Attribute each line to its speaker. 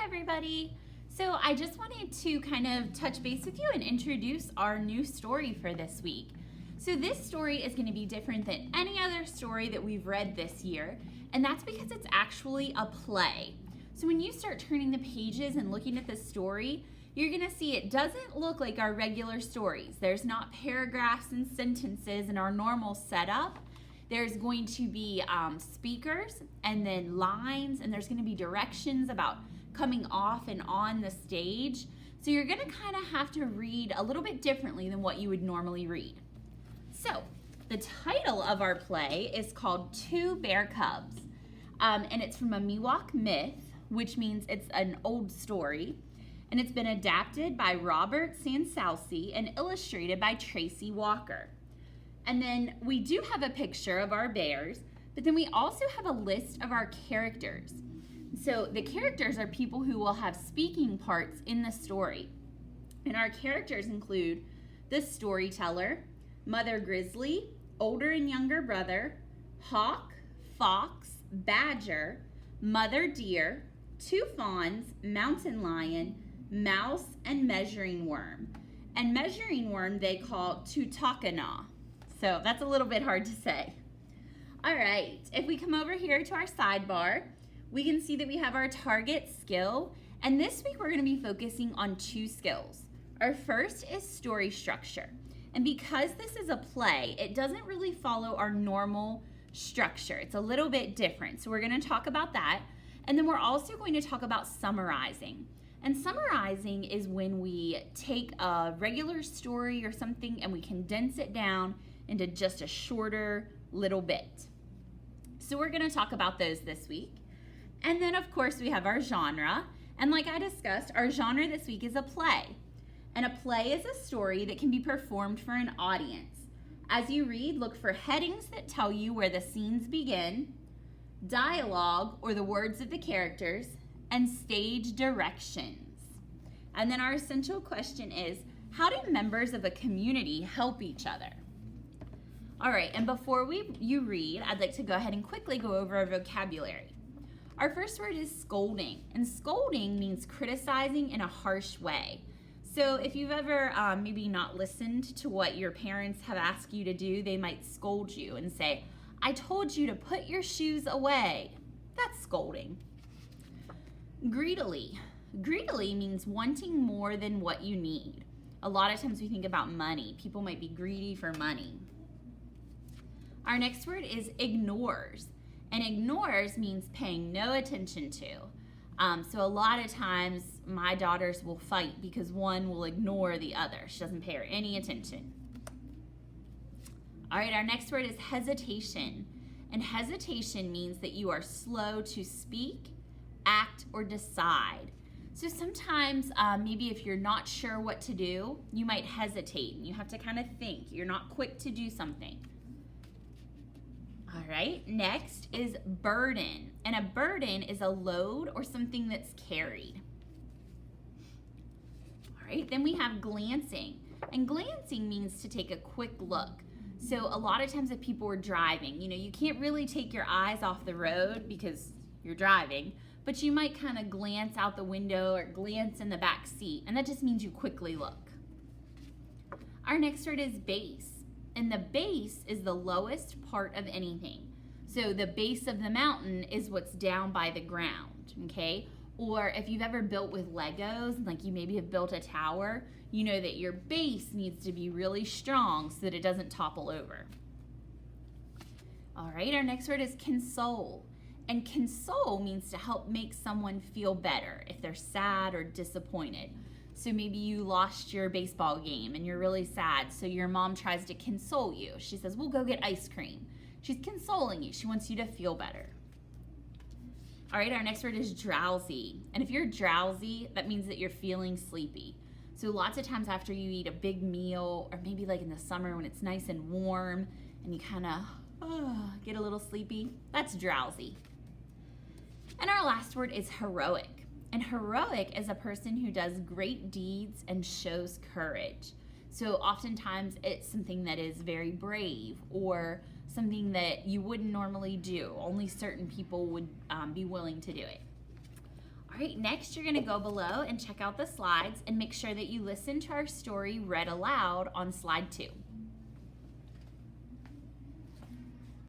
Speaker 1: everybody. So I just wanted to kind of touch base with you and introduce our new story for this week. So this story is going to be different than any other story that we've read this year, and that's because it's actually a play. So when you start turning the pages and looking at the story, you're going to see it doesn't look like our regular stories. There's not paragraphs and sentences in our normal setup. There's going to be speakers and then lines, and there's going to be directions about coming off and on the stage. So you're going to kind of have to read a little bit differently than what you would normally read. So the title of our play is called Two Bear Cubs, and it's from a Miwok myth, which means it's an old story, and it's been adapted by Robert Sansouci and illustrated by Tracy Walker. And then we do have a picture of our bears, but then we also have a list of our characters. So the characters are people who will have speaking parts in the story. And our characters include the storyteller, Mother Grizzly, older and younger brother, Hawk, Fox, Badger, Mother Deer, two fawns, Mountain Lion, Mouse, and Measuring Worm. And Measuring Worm they call Tutakana. So that's a little bit hard to say. All right, if we come over here to our sidebar, we can see that we have our target skill. And this week we're going to be focusing on two skills. Our first is story structure. And because this is a play, it doesn't really follow our normal structure. It's a little bit different. So we're going to talk about that. And then we're also going to talk about summarizing. And summarizing is when we take a regular story or something and we condense it down into just a shorter little bit. So we're going to talk about those this week. And then of course we have our genre. And like I discussed, our genre this week is a play. And a play is a story that can be performed for an audience. As you read, look for headings that tell you where the scenes begin, dialogue or the words of the characters, and stage directions. And then our essential question is, how do members of a community help each other? All right, and before you read, I'd like to go ahead and quickly go over our vocabulary. Our first word is scolding, and scolding means criticizing in a harsh way. So if you've ever maybe not listened to what your parents have asked you to do, they might scold you and say, "I told you to put your shoes away." That's scolding. Greedily. Greedily means wanting more than what you need. A lot of times we think about money. People might be greedy for money. Our next word is ignores. And ignores means paying no attention to. So a lot of times my daughters will fight because one will ignore the other. She doesn't pay her any attention. All right, our next word is hesitation. And hesitation means that you are slow to speak, act, or decide. So sometimes maybe if you're not sure what to do, you might hesitate and you have to kind of think. You're not quick to do something. All right, next is burden. And a burden is a load or something that's carried. All right, then we have glancing. And glancing means to take a quick look. So a lot of times if people are driving, you can't really take your eyes off the road because you're driving, but you might kind of glance out the window or glance in the back seat, and that just means you quickly look. Our next word is base. And the base is the lowest part of anything. So the base of the mountain is what's down by the ground, okay? Or if you've ever built with Legos, like you maybe have built a tower, you know that your base needs to be really strong so that it doesn't topple over. All right, our next word is console. And console means to help make someone feel better if they're sad or disappointed. So maybe you lost your baseball game and you're really sad, so your mom tries to console you. She says, "We'll go get ice cream." She's consoling you. She wants you to feel better. All right, our next word is drowsy. And if you're drowsy, that means that you're feeling sleepy. So lots of times after you eat a big meal, or maybe like in the summer when it's nice and warm and you kind of get a little sleepy, that's drowsy. And our last word is heroic. And heroic is a person who does great deeds and shows courage. So oftentimes it's something that is very brave or something that you wouldn't normally do. Only certain people would be willing to do it. All right, next you're going to go below and check out the slides and make sure that you listen to our story read aloud on slide 2.